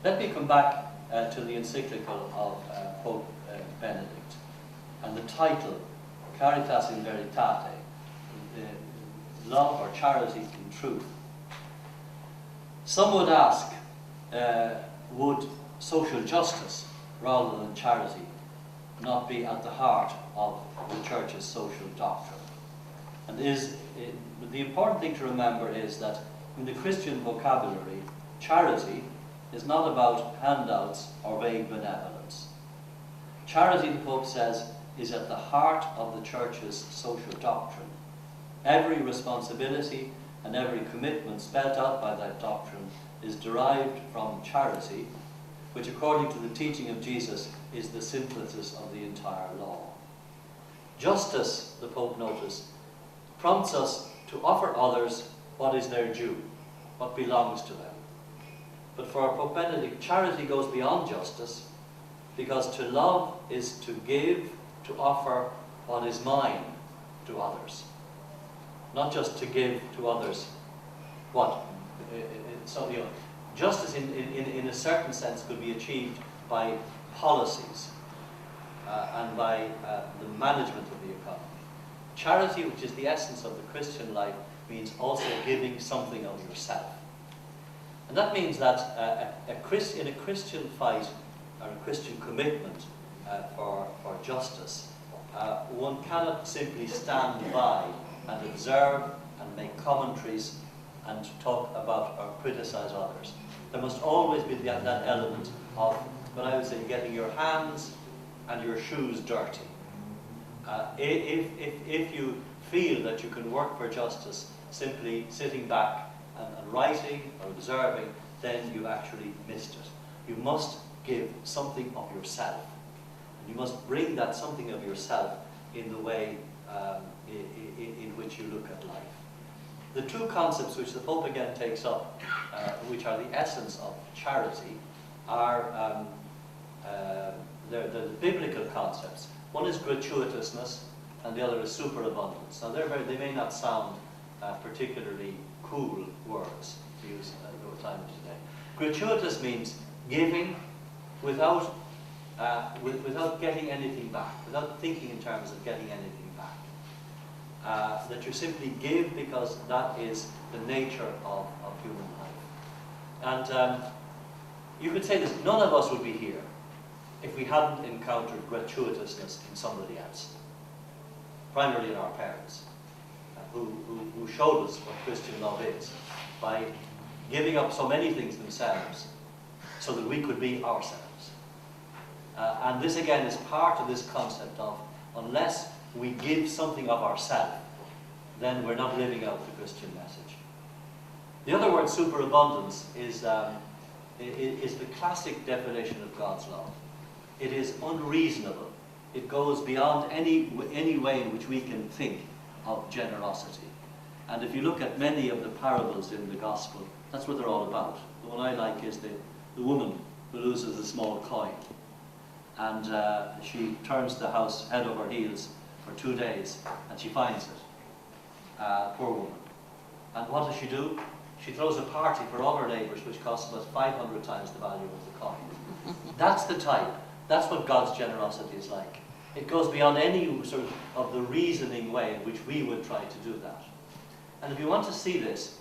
Let me come back to the encyclical of Pope Benedict, and the title, Caritas in Veritate, love or charity in truth. Some would ask, would social justice rather than charity not be at the heart of the Church's social doctrine? And the important thing to remember is that in the Christian vocabulary, charity is not about handouts or vague benevolence. Charity, the Pope says, is at the heart of the Church's social doctrine. Every responsibility and every commitment spelled out by that doctrine is derived from charity, which according to the teaching of Jesus is the synthesis of the entire law. Justice, the Pope noticed, prompts us to offer others what is their due, what belongs to them. But for Pope Benedict, charity goes beyond justice, because to love is to give, to offer what is mine to others. Not just to give to others what. So, justice in a certain sense could be achieved by policies and by the management of the economy. Charity, which is the essence of the Christian life, means also giving something of yourself. And that means that in a Christian fight or a Christian commitment for justice, one cannot simply stand by and observe and make commentaries and talk about or criticize others. There must always be that element of, what I would say, getting your hands and your shoes dirty. If you feel that you can work for justice simply sitting back and writing or observing, then you've actually missed it. You must give something of yourself. And you must bring that something of yourself in the way in which you look at life. The two concepts which the Pope again takes up, which are the essence of charity, are the biblical concepts. One is gratuitousness, and the other is superabundance. Now, they may not sound particularly cool words to use at the time of today. Gratuitous means giving without getting anything back, without thinking in terms of getting anything back. That you simply give because that is the nature of human life. And you could say this, none of us would be here if we hadn't encountered gratuitousness in somebody else, primarily in our parents, who showed us what Christian love is by giving up so many things themselves so that we could be ourselves. And this again is part of this concept of, unless we give something of ourselves, then we're not living out the Christian message. The other word, superabundance, is the classic definition of God's love. It is unreasonable. It goes beyond any way in which we can think of generosity. And if you look at many of the parables in the Gospel, that's what they're all about. The one I like is the woman who loses a small coin. And she turns the house head over heels for 2 days, and she finds it. Poor woman. And what does she do? She throws a party for all her neighbours, which costs about 500 times the value of the coin. That's the type. That's what God's generosity is like. It goes beyond any sort of the reasoning way in which we would try to do that. And if you want to see this,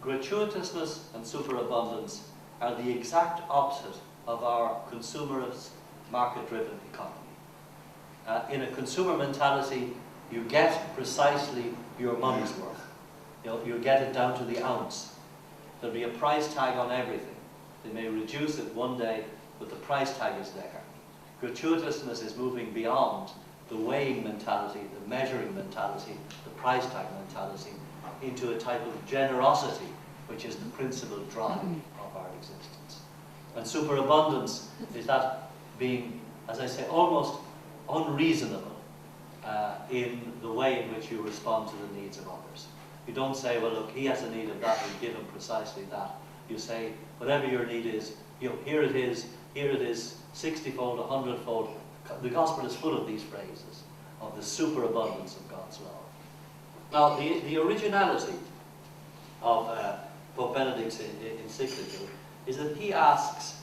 gratuitousness and superabundance are the exact opposite of our consumerist, market-driven economy. In a consumer mentality, you get precisely your money's worth. You get it down to the ounce. There'll be a price tag on everything. They may reduce it one day, but the price tag is there. Gratuitousness is moving beyond the weighing mentality, the measuring mentality, the price tag mentality, into a type of generosity, which is the principal drive of our existence. And superabundance is that being, as I say, almost unreasonable in the way in which you respond to the needs of others. You don't say, well, look, he has a need of that, we give him precisely that. You say, whatever your need is, here it is, 60-fold, 100-fold. The Gospel is full of these phrases, of the superabundance of God's love. Now, the originality of Pope Benedict's encyclical is that he asks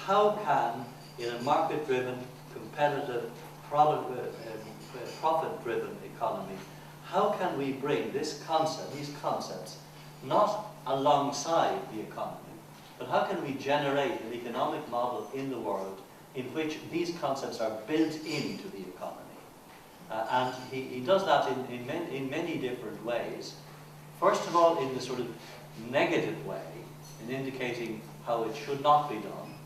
how can, in a market-driven, competitive, profit-driven economy, how can we bring these concepts, not alongside the economy, but how can we generate an economic model in the world in which these concepts are built into the economy? And he does that in many different ways. First of all, in the sort of negative way, in indicating how it should not be done,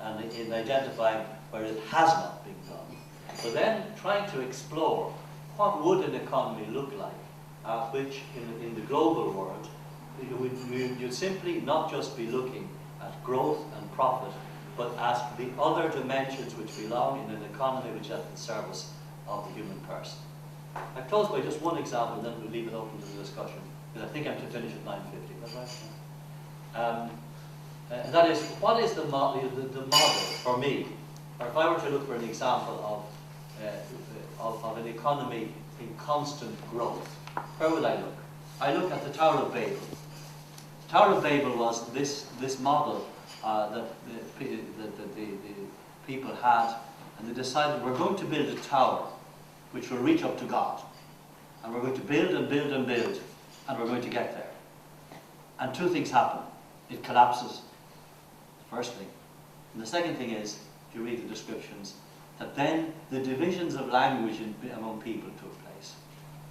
and in identifying where it has not been done. But then trying to explore what would an economy look like, which in the global world, you'd simply not just be looking at growth and profit, but at the other dimensions which belong in an economy which is at the service of the human person. I close by just one example, and then we'll leave it open to the discussion, because I think I'm to finish at 9:50. Is that right? And that is, what is the model for me, or if I were to look for an example of an economy in constant growth, where would I look? I look at the Tower of Babel. The Tower of Babel was this model that the people had, and they decided, we're going to build a tower which will reach up to God. And we're going to build and build and build, and we're going to get there. And two things happen. It collapses, first thing. And the second thing is, if you read the descriptions, that then the divisions of language among people took place.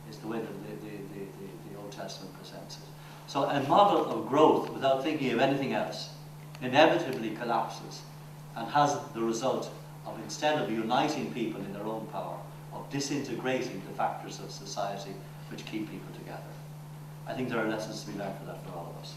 Is the way that the Old Testament presents it. So a model of growth, without thinking of anything else, inevitably collapses and has the result of, instead of uniting people in their own power, of disintegrating the factors of society which keep people together. I think there are lessons to be learned for that for all of us.